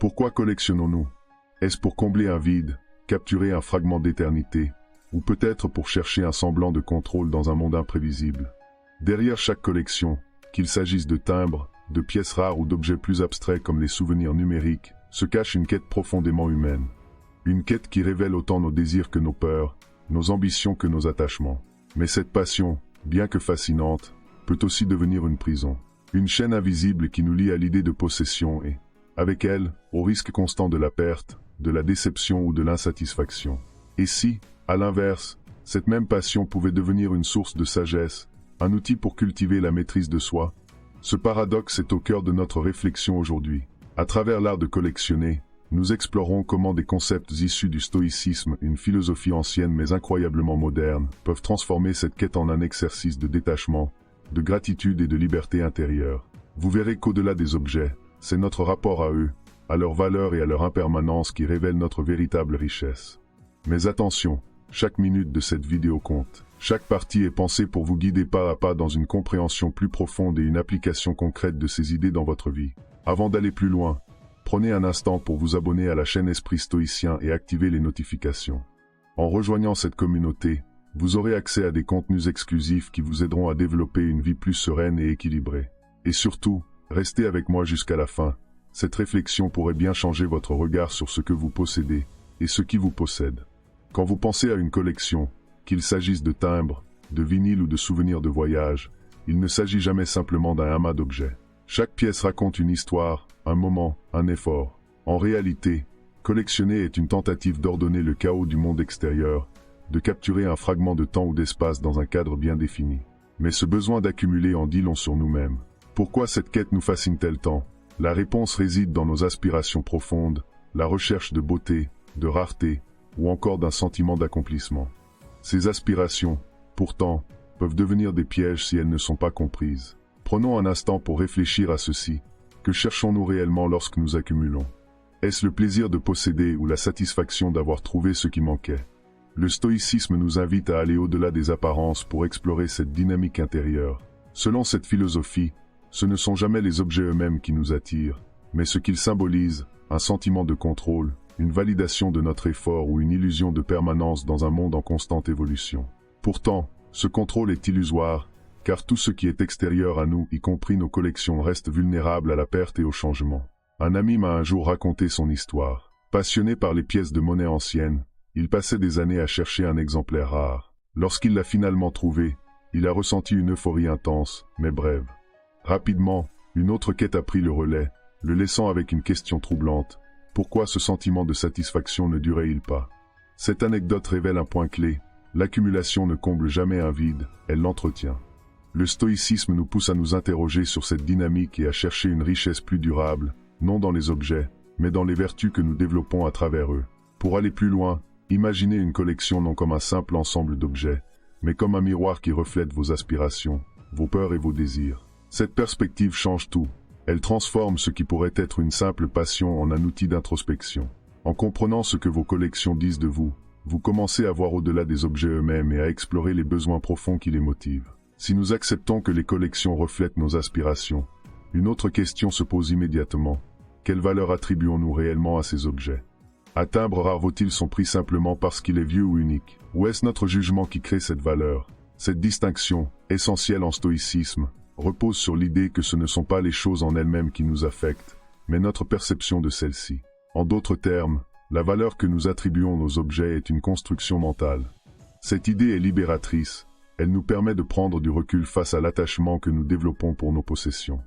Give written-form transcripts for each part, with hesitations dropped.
Pourquoi collectionnons-nous? Est-ce pour combler un vide, capturer un fragment d'éternité, ou peut-être pour chercher un semblant de contrôle dans un monde imprévisible? Derrière chaque collection, qu'il s'agisse de timbres, de pièces rares ou d'objets plus abstraits comme les souvenirs numériques, se cache une quête profondément humaine. Une quête qui révèle autant nos désirs que nos peurs, nos ambitions que nos attachements. Mais cette passion, bien que fascinante, peut aussi devenir une prison. Une chaîne invisible qui nous lie à l'idée de possession et, avec elle, au risque constant de la perte, de la déception ou de l'insatisfaction. Et si, à l'inverse, cette même passion pouvait devenir une source de sagesse, un outil pour cultiver la maîtrise de soi? Ce paradoxe est au cœur de notre réflexion aujourd'hui. À travers l'art de collectionner, nous explorons comment des concepts issus du stoïcisme, une philosophie ancienne mais incroyablement moderne, peuvent transformer cette quête en un exercice de détachement, de gratitude et de liberté intérieure. Vous verrez qu'au-delà des objets, c'est notre rapport à eux, à leur valeur et à leur impermanence qui révèle notre véritable richesse. Mais attention, chaque minute de cette vidéo compte. Chaque partie est pensée pour vous guider pas à pas dans une compréhension plus profonde et une application concrète de ces idées dans votre vie. Avant d'aller plus loin, prenez un instant pour vous abonner à la chaîne Esprit Stoïcien et activer les notifications. En rejoignant cette communauté, vous aurez accès à des contenus exclusifs qui vous aideront à développer une vie plus sereine et équilibrée. Et surtout, restez avec moi jusqu'à la fin. Cette réflexion pourrait bien changer votre regard sur ce que vous possédez et ce qui vous possède. Quand vous pensez à une collection, qu'il s'agisse de timbres, de vinyles ou de souvenirs de voyage, il ne s'agit jamais simplement d'un amas d'objets. Chaque pièce raconte une histoire, un moment, un effort. En réalité, collectionner est une tentative d'ordonner le chaos du monde extérieur, de capturer un fragment de temps ou d'espace dans un cadre bien défini. Mais ce besoin d'accumuler en dit long sur nous-mêmes. Pourquoi cette quête nous fascine-t-elle tant? La réponse réside dans nos aspirations profondes, la recherche de beauté, de rareté, ou encore d'un sentiment d'accomplissement. Ces aspirations, pourtant, peuvent devenir des pièges si elles ne sont pas comprises. Prenons un instant pour réfléchir à ceci. Que cherchons-nous réellement lorsque nous accumulons? Est-ce le plaisir de posséder ou la satisfaction d'avoir trouvé ce qui manquait? Le stoïcisme nous invite à aller au-delà des apparences pour explorer cette dynamique intérieure. Selon cette philosophie, ce ne sont jamais les objets eux-mêmes qui nous attirent, mais ce qu'ils symbolisent, un sentiment de contrôle, une validation de notre effort ou une illusion de permanence dans un monde en constante évolution. Pourtant, ce contrôle est illusoire, car tout ce qui est extérieur à nous, y compris nos collections, reste vulnérable à la perte et au changement. Un ami m'a un jour raconté son histoire. Passionné par les pièces de monnaie anciennes, il passait des années à chercher un exemplaire rare. Lorsqu'il l'a finalement trouvé, il a ressenti une euphorie intense, mais brève. Rapidement, une autre quête a pris le relais, le laissant avec une question troublante. Pourquoi ce sentiment de satisfaction ne durait-il pas? Cette anecdote révèle un point clé. L'accumulation ne comble jamais un vide, elle l'entretient. Le stoïcisme nous pousse à nous interroger sur cette dynamique et à chercher une richesse plus durable, non dans les objets, mais dans les vertus que nous développons à travers eux. Pour aller plus loin, imaginez une collection non comme un simple ensemble d'objets, mais comme un miroir qui reflète vos aspirations, vos peurs et vos désirs. Cette perspective change tout. Elle transforme ce qui pourrait être une simple passion en un outil d'introspection. En comprenant ce que vos collections disent de vous, vous commencez à voir au-delà des objets eux-mêmes et à explorer les besoins profonds qui les motivent. Si nous acceptons que les collections reflètent nos aspirations, une autre question se pose immédiatement. Quelle valeur attribuons-nous réellement à ces objets? Un timbre rare vaut-il son prix simplement parce qu'il est vieux ou unique? Ou est-ce notre jugement qui crée cette valeur? Cette distinction, essentielle en stoïcisme, repose sur l'idée que ce ne sont pas les choses en elles-mêmes qui nous affectent, mais notre perception de celles-ci. En d'autres termes, la valeur que nous attribuons aux objets est une construction mentale. Cette idée est libératrice, elle nous permet de prendre du recul face à l'attachement que nous développons pour nos possessions.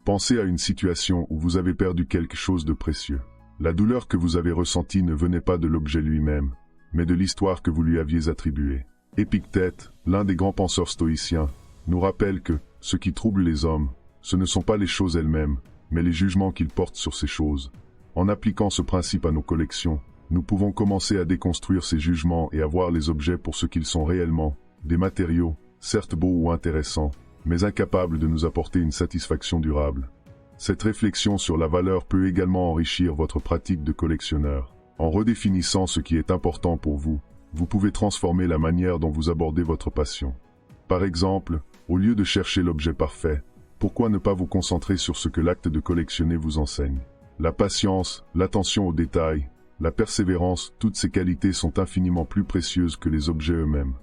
Pensez à une situation où vous avez perdu quelque chose de précieux. La douleur que vous avez ressentie ne venait pas de l'objet lui-même, mais de l'histoire que vous lui aviez attribuée. Épictète, l'un des grands penseurs stoïciens, nous rappelle que ce qui trouble les hommes, ce ne sont pas les choses elles-mêmes, mais les jugements qu'ils portent sur ces choses. En appliquant ce principe à nos collections, nous pouvons commencer à déconstruire ces jugements et à voir les objets pour ce qu'ils sont réellement, des matériaux, certes beaux ou intéressants, mais incapables de nous apporter une satisfaction durable. Cette réflexion sur la valeur peut également enrichir votre pratique de collectionneur. En redéfinissant ce qui est important pour vous, vous pouvez transformer la manière dont vous abordez votre passion. Par exemple, au lieu de chercher l'objet parfait, pourquoi ne pas vous concentrer sur ce que l'acte de collectionner vous enseigne? La patience, l'attention aux détails, la persévérance, toutes ces qualités sont infiniment plus précieuses que les objets eux-mêmes.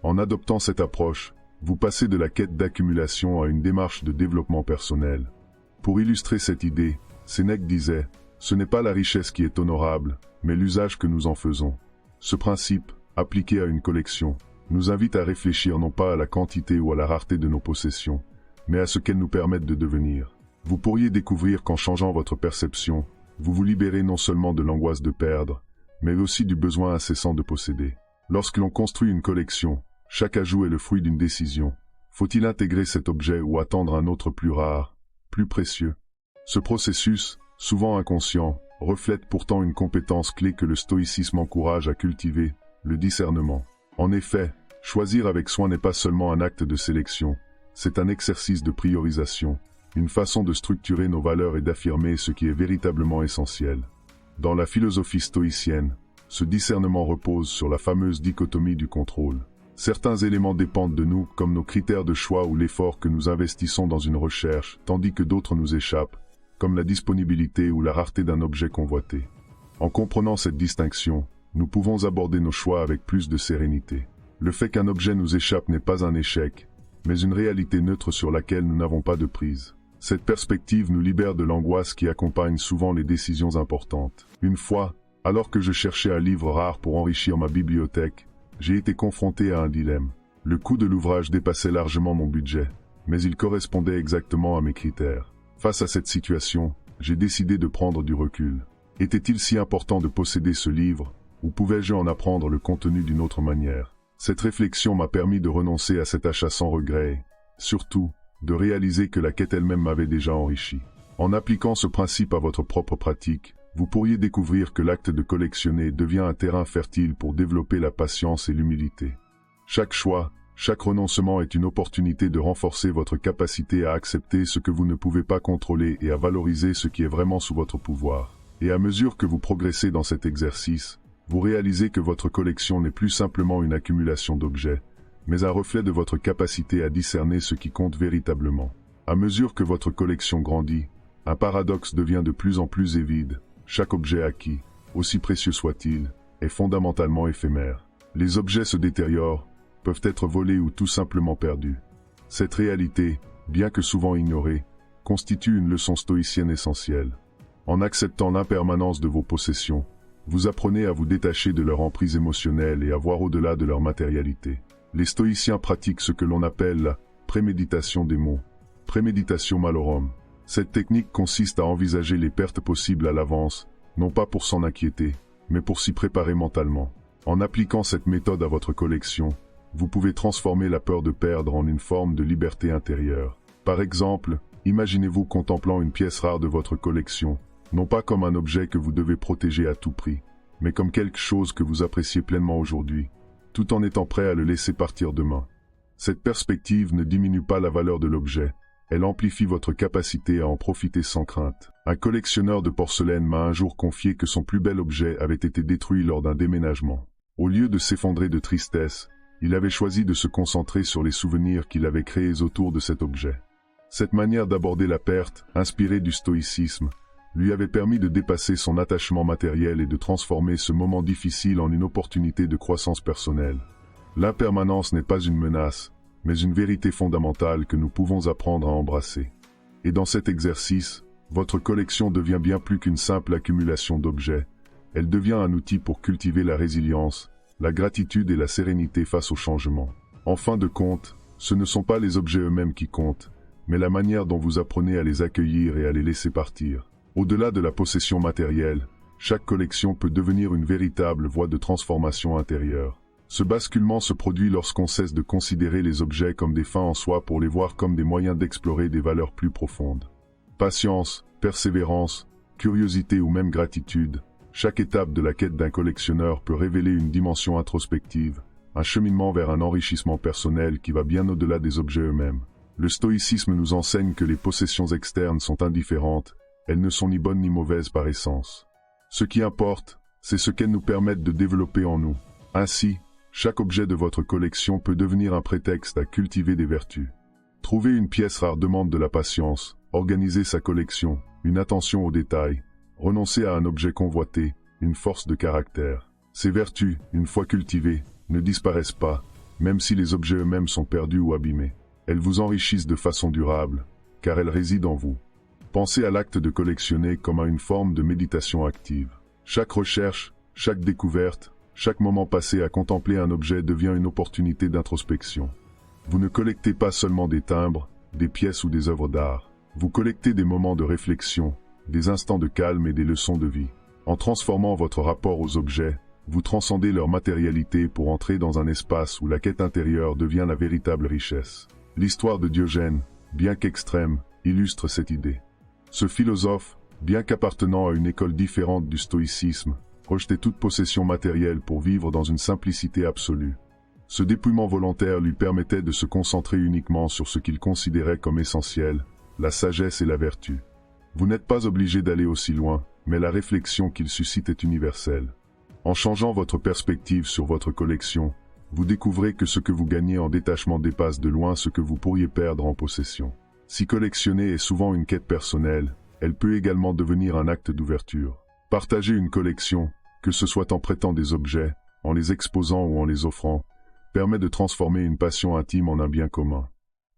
En adoptant cette approche, vous passez de la quête d'accumulation à une démarche de développement personnel. Pour illustrer cette idée, Sénèque disait « Ce n'est pas la richesse qui est honorable, mais l'usage que nous en faisons ». Ce principe, appliqué à une collection, nous invite à réfléchir non pas à la quantité ou à la rareté de nos possessions, mais à ce qu'elles nous permettent de devenir. Vous pourriez découvrir qu'en changeant votre perception, vous vous libérez non seulement de l'angoisse de perdre, mais aussi du besoin incessant de posséder. Lorsque l'on construit une collection, chaque ajout est le fruit d'une décision. Faut-il intégrer cet objet ou attendre un autre plus rare, plus précieux? Ce processus, souvent inconscient, reflète pourtant une compétence clé que le stoïcisme encourage à cultiver, le discernement. En effet, choisir avec soin n'est pas seulement un acte de sélection, c'est un exercice de priorisation, une façon de structurer nos valeurs et d'affirmer ce qui est véritablement essentiel. Dans la philosophie stoïcienne, ce discernement repose sur la fameuse dichotomie du contrôle. Certains éléments dépendent de nous, comme nos critères de choix ou l'effort que nous investissons dans une recherche, tandis que d'autres nous échappent, comme la disponibilité ou la rareté d'un objet convoité. En comprenant cette distinction, nous pouvons aborder nos choix avec plus de sérénité. Le fait qu'un objet nous échappe n'est pas un échec, mais une réalité neutre sur laquelle nous n'avons pas de prise. Cette perspective nous libère de l'angoisse qui accompagne souvent les décisions importantes. Une fois, alors que je cherchais un livre rare pour enrichir ma bibliothèque, j'ai été confronté à un dilemme. Le coût de l'ouvrage dépassait largement mon budget, mais il correspondait exactement à mes critères. Face à cette situation, j'ai décidé de prendre du recul. Était-il si important de posséder ce livre, ou pouvais-je en apprendre le contenu d'une autre manière? Cette réflexion m'a permis de renoncer à cet achat sans regret et, surtout, de réaliser que la quête elle-même m'avait déjà enrichi. En appliquant ce principe à votre propre pratique, vous pourriez découvrir que l'acte de collectionner devient un terrain fertile pour développer la patience et l'humilité. Chaque choix, chaque renoncement est une opportunité de renforcer votre capacité à accepter ce que vous ne pouvez pas contrôler et à valoriser ce qui est vraiment sous votre pouvoir. Et à mesure que vous progressez dans cet exercice, vous réalisez que votre collection n'est plus simplement une accumulation d'objets, mais un reflet de votre capacité à discerner ce qui compte véritablement. À mesure que votre collection grandit, un paradoxe devient de plus en plus évide. Chaque objet acquis, aussi précieux soit-il, est fondamentalement éphémère. Les objets se détériorent, peuvent être volés ou tout simplement perdus. Cette réalité, bien que souvent ignorée, constitue une leçon stoïcienne essentielle. En acceptant l'impermanence de vos possessions, vous apprenez à vous détacher de leur emprise émotionnelle et à voir au-delà de leur matérialité. Les stoïciens pratiquent ce que l'on appelle la préméditation des mots, préméditation malorum. Cette technique consiste à envisager les pertes possibles à l'avance, non pas pour s'en inquiéter, mais pour s'y préparer mentalement. En appliquant cette méthode à votre collection, vous pouvez transformer la peur de perdre en une forme de liberté intérieure. Par exemple, imaginez-vous contemplant une pièce rare de votre collection, non pas comme un objet que vous devez protéger à tout prix, mais comme quelque chose que vous appréciez pleinement aujourd'hui, tout en étant prêt à le laisser partir demain. Cette perspective ne diminue pas la valeur de l'objet, elle amplifie votre capacité à en profiter sans crainte. Un collectionneur de porcelaine m'a un jour confié que son plus bel objet avait été détruit lors d'un déménagement. Au lieu de s'effondrer de tristesse, il avait choisi de se concentrer sur les souvenirs qu'il avait créés autour de cet objet. Cette manière d'aborder la perte, inspirée du stoïcisme, lui avait permis de dépasser son attachement matériel et de transformer ce moment difficile en une opportunité de croissance personnelle. L'impermanence n'est pas une menace, mais une vérité fondamentale que nous pouvons apprendre à embrasser. Et dans cet exercice, votre collection devient bien plus qu'une simple accumulation d'objets. Elle devient un outil pour cultiver la résilience, la gratitude et la sérénité face au changement. En fin de compte, ce ne sont pas les objets eux-mêmes qui comptent, mais la manière dont vous apprenez à les accueillir et à les laisser partir. Au-delà de la possession matérielle, chaque collection peut devenir une véritable voie de transformation intérieure. Ce basculement se produit lorsqu'on cesse de considérer les objets comme des fins en soi pour les voir comme des moyens d'explorer des valeurs plus profondes. Patience, persévérance, curiosité ou même gratitude, chaque étape de la quête d'un collectionneur peut révéler une dimension introspective, un cheminement vers un enrichissement personnel qui va bien au-delà des objets eux-mêmes. Le stoïcisme nous enseigne que les possessions externes sont indifférentes, elles ne sont ni bonnes ni mauvaises par essence. Ce qui importe, c'est ce qu'elles nous permettent de développer en nous. Ainsi, chaque objet de votre collection peut devenir un prétexte à cultiver des vertus. Trouver une pièce rare demande de la patience, organiser sa collection, une attention aux détails, Renoncer à un objet convoité, une force de caractère. Ces vertus, une fois cultivées, ne disparaissent pas, même si les objets eux-mêmes sont perdus ou abîmés. Elles vous enrichissent de façon durable, car elles résident en vous. Pensez à l'acte de collectionner comme à une forme de méditation active. Chaque recherche, chaque découverte, chaque moment passé à contempler un objet devient une opportunité d'introspection. Vous ne collectez pas seulement des timbres, des pièces ou des œuvres d'art. Vous collectez des moments de réflexion, des instants de calme et des leçons de vie. En transformant votre rapport aux objets, vous transcendez leur matérialité pour entrer dans un espace où la quête intérieure devient la véritable richesse. L'histoire de Diogène, bien qu'extrême, illustre cette idée. Ce philosophe, bien qu'appartenant à une école différente du stoïcisme, rejetait toute possession matérielle pour vivre dans une simplicité absolue. Ce dépouillement volontaire lui permettait de se concentrer uniquement sur ce qu'il considérait comme essentiel, la sagesse et la vertu. Vous n'êtes pas obligé d'aller aussi loin, mais la réflexion qu'il suscite est universelle. En changeant votre perspective sur votre collection, vous découvrez que ce que vous gagnez en détachement dépasse de loin ce que vous pourriez perdre en possession. Si collectionner est souvent une quête personnelle, elle peut également devenir un acte d'ouverture. Partager une collection, que ce soit en prêtant des objets, en les exposant ou en les offrant, permet de transformer une passion intime en un bien commun.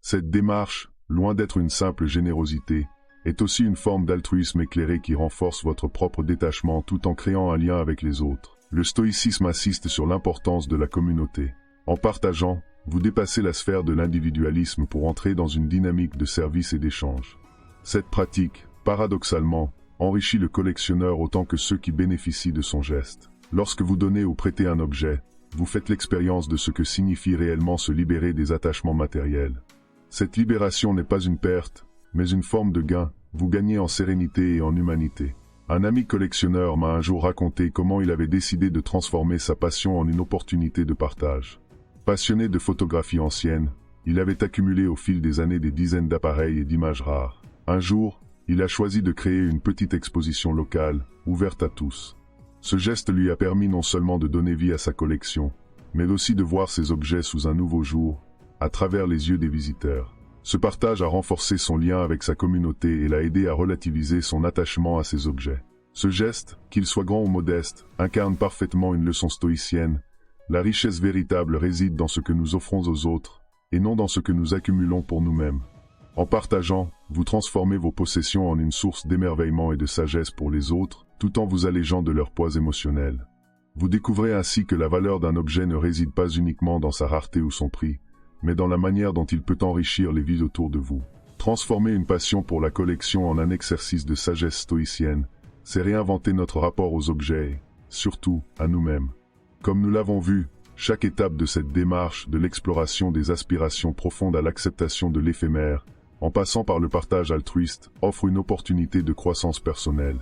Cette démarche, loin d'être une simple générosité, est aussi une forme d'altruisme éclairé qui renforce votre propre détachement tout en créant un lien avec les autres. Le stoïcisme insiste sur l'importance de la communauté. En partageant, vous dépassez la sphère de l'individualisme pour entrer dans une dynamique de service et d'échange. Cette pratique, paradoxalement, enrichit le collectionneur autant que ceux qui bénéficient de son geste. Lorsque vous donnez ou prêtez un objet, vous faites l'expérience de ce que signifie réellement se libérer des attachements matériels. Cette libération n'est pas une perte, mais une forme de gain, vous gagnez en sérénité et en humanité. Un ami collectionneur m'a un jour raconté comment il avait décidé de transformer sa passion en une opportunité de partage. Passionné de photographie ancienne, il avait accumulé au fil des années des dizaines d'appareils et d'images rares. Un jour, il a choisi de créer une petite exposition locale, ouverte à tous. Ce geste lui a permis non seulement de donner vie à sa collection, mais aussi de voir ses objets sous un nouveau jour, à travers les yeux des visiteurs. Ce partage a renforcé son lien avec sa communauté et l'a aidé à relativiser son attachement à ses objets. Ce geste, qu'il soit grand ou modeste, incarne parfaitement une leçon stoïcienne. La richesse véritable réside dans ce que nous offrons aux autres, et non dans ce que nous accumulons pour nous-mêmes. En partageant, vous transformez vos possessions en une source d'émerveillement et de sagesse pour les autres, tout en vous allégeant de leur poids émotionnel. Vous découvrez ainsi que la valeur d'un objet ne réside pas uniquement dans sa rareté ou son prix, mais dans la manière dont il peut enrichir les vies autour de vous. Transformer une passion pour la collection en un exercice de sagesse stoïcienne, c'est réinventer notre rapport aux objets et, surtout, à nous-mêmes. Comme nous l'avons vu, chaque étape de cette démarche de l'exploration des aspirations profondes à l'acceptation de l'éphémère, en passant par le partage altruiste, offre une opportunité de croissance personnelle.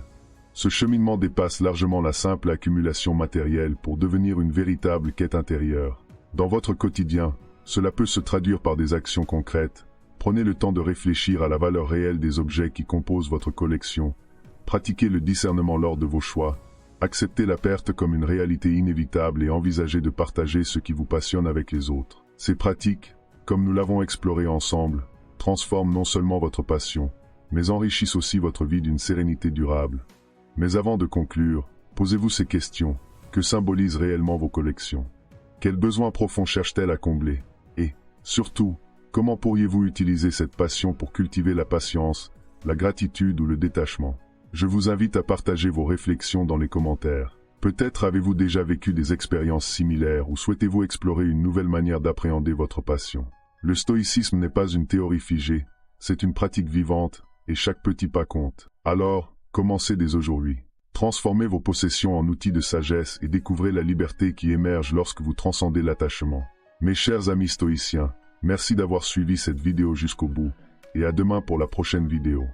Ce cheminement dépasse largement la simple accumulation matérielle pour devenir une véritable quête intérieure. Dans votre quotidien, cela peut se traduire par des actions concrètes. Prenez le temps de réfléchir à la valeur réelle des objets qui composent votre collection. Pratiquez le discernement lors de vos choix. Acceptez la perte comme une réalité inévitable et envisagez de partager ce qui vous passionne avec les autres. Ces pratiques, comme nous l'avons exploré ensemble, transforment non seulement votre passion, mais enrichissent aussi votre vie d'une sérénité durable. Mais avant de conclure, posez-vous ces questions. Que symbolisent réellement vos collections? Quels besoins profonds cherchent-elles à combler? Et, surtout, comment pourriez-vous utiliser cette passion pour cultiver la patience, la gratitude ou le détachement? Je vous invite à partager vos réflexions dans les commentaires. Peut-être avez-vous déjà vécu des expériences similaires ou souhaitez-vous explorer une nouvelle manière d'appréhender votre passion? Le stoïcisme n'est pas une théorie figée, c'est une pratique vivante, et chaque petit pas compte. Alors, commencez dès aujourd'hui. Transformez vos possessions en outils de sagesse et découvrez la liberté qui émerge lorsque vous transcendez l'attachement. Mes chers amis stoïciens, merci d'avoir suivi cette vidéo jusqu'au bout, et à demain pour la prochaine vidéo.